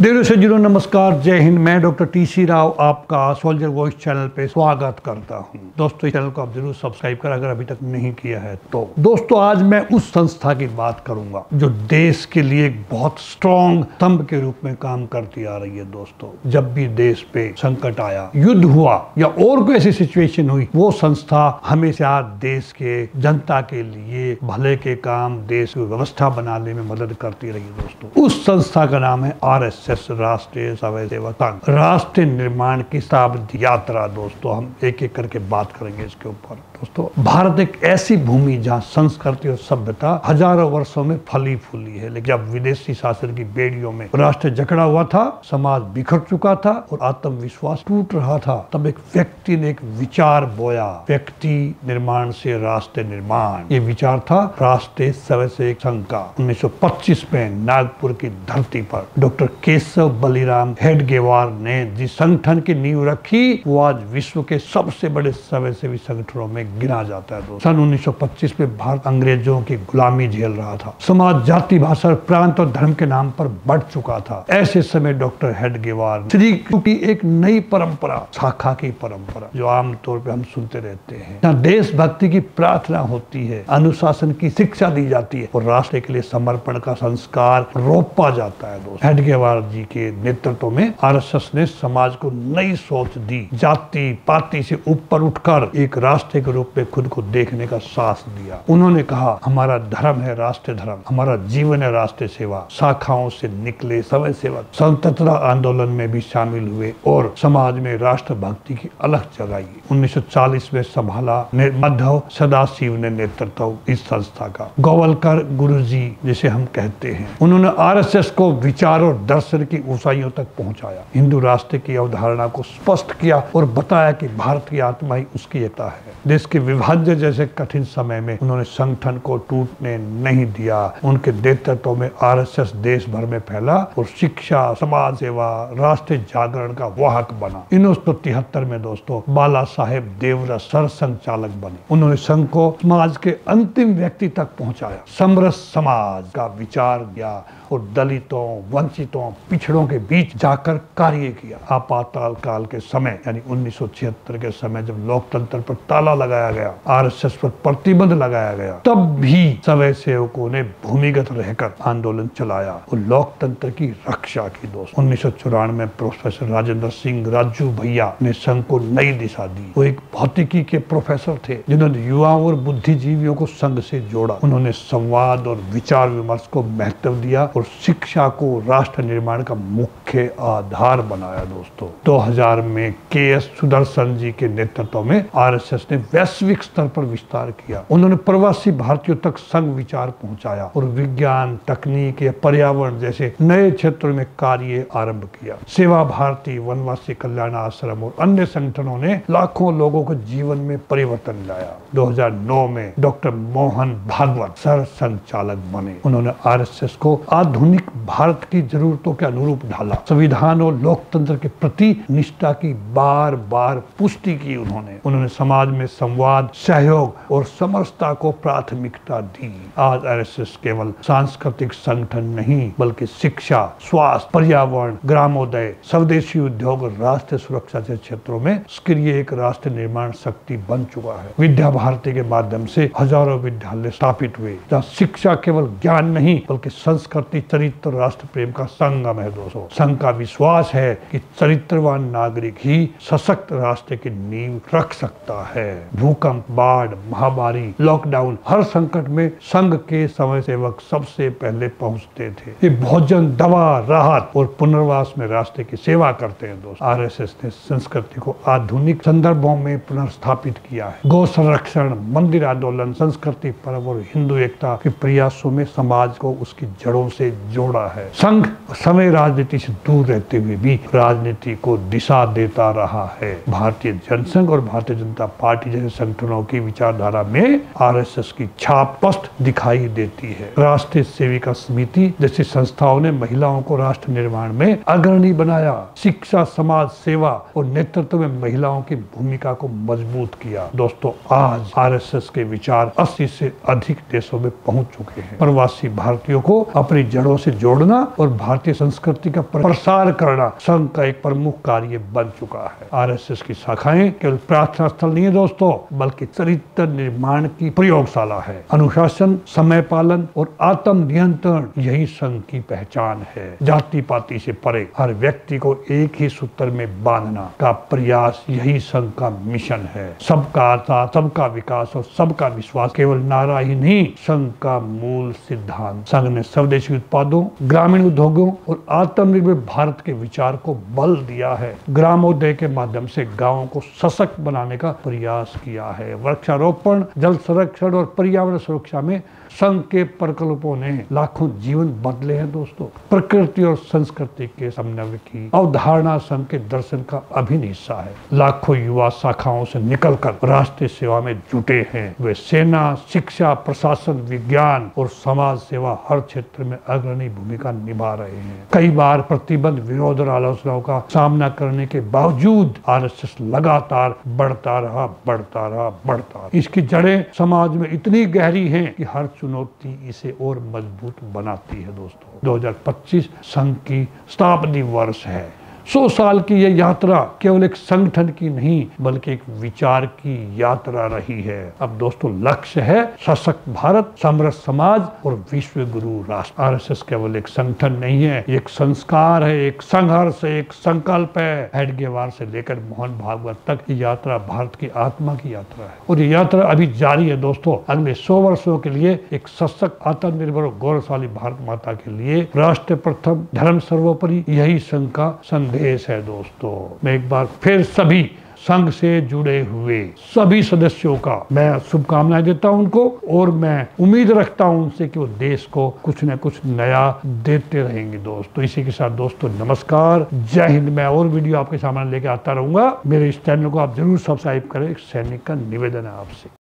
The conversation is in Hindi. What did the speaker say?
देर से जुड़ो नमस्कार, जय हिंद। मैं डॉक्टर टीसी राव आपका सोल्जर वॉइस चैनल पे स्वागत करता हूं। दोस्तों, इस चैनल को आप जरूर सब्सक्राइब करें अगर अभी तक नहीं किया है तो। दोस्तों, आज मैं उस संस्था की बात करूंगा जो देश के लिए एक बहुत स्ट्रॉन्ग स्तंभ के रूप में काम करती आ रही है। दोस्तों, जब भी देश पे संकट आया, युद्ध हुआ या और कोई ऐसी सिचुएशन हुई, वो संस्था हमेशा देश के जनता के लिए भले के काम, देश की व्यवस्था बनाने में मदद करती रही। दोस्तों, उस संस्था का नाम है RSS, राष्ट्रीय स्वयंसेवक संघ। राष्ट्र निर्माण की शताब्दी यात्रा। दोस्तों, हम एक एक करके बात करेंगे इसके ऊपर। दोस्तों, भारत एक ऐसी भूमि जहाँ संस्कृति और सभ्यता हजारों वर्षों में फली फूली है, लेकिन जब विदेशी शासन की बेड़ियों में राष्ट्र जकड़ा हुआ था, समाज बिखर चुका था और आत्मविश्वास टूट रहा था, तब एक व्यक्ति ने एक विचार बोया, व्यक्ति निर्माण से राष्ट्र निर्माण। ये विचार था राष्ट्रीय स्वयंसेवक संघ का। 1925 में नागपुर की धरती पर डॉक्टर केशव बलिराम हेडगेवार ने जिस संगठन की नींव रखी, वो आज विश्व के सबसे बड़े स्वयंसेवी संगठनों में गिना जाता है। दोस्तों, सन 1925 में भारत अंग्रेजों की गुलामी झेल रहा था। समाज जाति, भाषा, प्रांत और धर्म के नाम पर बढ़ चुका था। ऐसे समय डॉक्टर हेडगेवार श्री की एक नई परंपरा, शाखा की परंपरा, जो आमतौर पर हम सुनते रहते हैं, जहाँ देशभक्ति की प्रार्थना होती है, अनुशासन की शिक्षा दी जाती है और राष्ट्र के लिए समर्पण का संस्कार रोपा जाता है। दोस्तों, हेडगेवार जी के नेतृत्व में RSS ने समाज को नई सोच दी। जाति पाति से ऊपर उठकर एक राष्ट्र के रूप में खुद को देखने का साहस दिया। उन्होंने कहा, हमारा धर्म है राष्ट्र धर्म, हमारा जीवन है राष्ट्र सेवा। शाखाओं से निकले स्वयंसेवक स्वतंत्रता आंदोलन में भी शामिल हुए और समाज में राष्ट्र भक्ति की अलख जगाई। 1940 में संभाला माधव सदाशिव ने नेतृत्व इस संस्था का। गोवलकर गुरुजी जिसे हम कहते हैं, उन्होंने RSS को विचार और दर्शन की ऊंचाइयों तक पहुंचाया, हिंदू राष्ट्र की अवधारणा को स्पष्ट किया और बताया कि भारत की आत्मा ही उसकी एकता है। देश के विभाजन जैसे कठिन समय में उन्होंने संगठन को टूटने नहीं दिया। उनके नेतृत्व में RSS देश भर में फैला और शिक्षा, समाज सेवा, राष्ट्रीय जागरण का वाहक बना। 1973 में दोस्तों बाला साहेब देवरस सरसंघचालक बने। उन्होंने संघ को समाज के अंतिम व्यक्ति तक पहुंचाया, समरस समाज का विचार दिया और दलितों, वंचितों, पिछड़ों के बीच जाकर कार्य किया। आपातकाल काल के समय यानी 1976 के समय जब लोकतंत्र पर ताला लगाया गया, RSS पर प्रतिबंध लगाया गया, तब भी स्वयंसेवकों ने भूमिगत रहकर आंदोलन चलाया और लोकतंत्र की रक्षा की। दोस्तों, 1994 में प्रोफेसर राजेंद्र सिंह राजू भैया ने संघ को नई दिशा दी। वो एक भौतिकी के प्रोफेसर थे जिन्होंने युवाओं और बुद्धिजीवियों को संघ से जोड़ा। उन्होंने संवाद और विचार विमर्श को महत्व दिया और शिक्षा को राष्ट्र निर्माण का मुख्य आधार बनाया। दोस्तों, 2000 में KS सुदर्शन जी के नेतृत्व में RSS ने वैश्विक स्तर पर विस्तार किया। उन्होंने प्रवासी भारतीयों तक संघ विचार पहुंचाया और विज्ञान, तकनीक या पर्यावरण जैसे नए क्षेत्रों में कार्य आरंभ किया। सेवा भारती, वनवासी कल्याण आश्रम और अन्य संगठनों ने लाखों लोगों के जीवन में परिवर्तन लाया। 2009 में डॉक्टर मोहन भागवत सरसंघचालक बने। उन्होंने RSS को आधुनिक भारत की जरूरतों के अनुरूप ढाला। संविधान और लोकतंत्र के प्रति निष्ठा की बार बार पुष्टि की। उन्होंने समाज में संवाद, सहयोग और समरसता को प्राथमिकता दी। आज RSS केवल सांस्कृतिक संगठन नहीं बल्कि शिक्षा, स्वास्थ्य, पर्यावरण, ग्रामोदय, स्वदेशी उद्योग और राष्ट्रीय सुरक्षा जैसे क्षेत्रों में सक्रिय एक राष्ट्र निर्माण शक्ति बन चुका है। विद्या भारती के माध्यम से हजारों विद्यालय स्थापित हुए जहाँ शिक्षा केवल ज्ञान नहीं बल्कि संस्कृति, चरित्र, राष्ट्र प्रेम का संगम है। दोस्तों, संघ का विश्वास है कि चरित्रवान नागरिक ही सशक्त राष्ट्र की नींव रख सकता है। भूकंप, बाढ़, महामारी, लॉकडाउन, हर संकट में संघ के स्वयंसेवक सबसे पहले पहुंचते थे। ये भोजन, दवा, राहत और पुनर्वास में राष्ट्र की सेवा करते हैं। दोस्तों, RSS ने संस्कृति को आधुनिक संदर्भों में पुनर्स्थापित किया है। गौ संरक्षण, मंदिर आंदोलन, संस्कृति पर्व और हिंदू एकता के प्रयासों में समाज को उसकी जड़ों से जोड़ा है। संघ समय राजनीति से दूर रहते हुए भी राजनीति को दिशा देता रहा है। भारतीय जनसंघ और भारतीय जनता पार्टी जैसे संगठनों की विचारधारा में RSS की छाप स्पष्ट दिखाई देती है। राष्ट्रीय सेविका समिति जैसी संस्थाओं ने महिलाओं को राष्ट्र निर्माण में अग्रणी बनाया। शिक्षा, समाज सेवा और नेतृत्व में महिलाओं की भूमिका को मजबूत किया। दोस्तों, आज RSS के विचार 80 से अधिक देशों में पहुंच चुके हैं। प्रवासी भारतीयों को अपनी जड़ों से जोड़ना और भारतीय संस्कृति का प्रसार करना संघ का एक प्रमुख कार्य बन चुका है। आरएसएस की शाखाएं केवल प्रार्थना स्थल नहीं है दोस्तों, बल्कि चरित्र निर्माण की प्रयोगशाला है। अनुशासन, समय पालन और आत्म नियंत्रण यही संघ की पहचान है। जाति पाति से परे हर व्यक्ति को एक ही सूत्र में बांधना का प्रयास यही संघ का मिशन है। सबका साथ, सबका विकास और सबका विश्वास केवल नारा ही नहीं, संघ का मूल सिद्धांत। संघ ने स्वदेशी उत्पादों, ग्रामीण उद्योगों और आत्मनिर्भर भारत के विचार को बल दिया है। ग्रामोदय के माध्यम से गांवों को सशक्त बनाने का प्रयास किया है। वृक्षारोपण, जल संरक्षण और पर्यावरण सुरक्षा में संघ के प्रकल्पों ने लाखों जीवन बदले हैं दोस्तों। प्रकृति और संस्कृति के समन्वय की अवधारणा संघ के दर्शन का अभिन्न हिस्सा है। लाखों युवा शाखाओं से निकलकर राष्ट्रीय सेवा में जुटे हैं। वे सेना, शिक्षा, प्रशासन, विज्ञान और समाज सेवा हर क्षेत्र में अग्रणी भूमिका निभा रहे हैं। कई बार प्रतिबंध, विरोध और आलोचनाओं का सामना करने के बावजूद आरएसएस लगातार बढ़ता रहा। इसकी जड़ें समाज में इतनी गहरी हैं कि हर चुनौती इसे और मजबूत बनाती है दोस्तों। 2025 संघ की शताब्दी वर्ष है। 100 साल की यह यात्रा केवल एक संगठन की नहीं, बल्कि एक विचार की यात्रा रही है। अब दोस्तों लक्ष्य है सशक्त भारत, समृद्ध समाज और विश्व गुरु राष्ट्र। आरएसएस केवल एक संगठन नहीं है, एक संस्कार है, एक संघर्ष है, एक संकल्प है। हेडगेवार से लेकर मोहन भागवत तक ये यात्रा भारत की आत्मा की यात्रा है और ये यात्रा अभी जारी है दोस्तों। अगले 100 वर्षों के लिए एक सशक्त, आत्मनिर्भर और गौरवशाली भारत माता के लिए राष्ट्र प्रथम, धर्म सर्वोपरि, यही संघ का संदेश है दोस्तों। मैं एक बार फिर सभी संघ से जुड़े हुए सभी सदस्यों का मैं शुभकामनाएं देता हूं उनको, और मैं उम्मीद रखता हूं उनसे कि वो देश को कुछ न कुछ नया देते रहेंगे दोस्तों। इसी के साथ दोस्तों नमस्कार, जय हिंद। मैं और वीडियो आपके सामने लेके आता रहूंगा। मेरे इस चैनल को आप जरूर सब्सक्राइब करें, एक सैनिक का निवेदन है आपसे।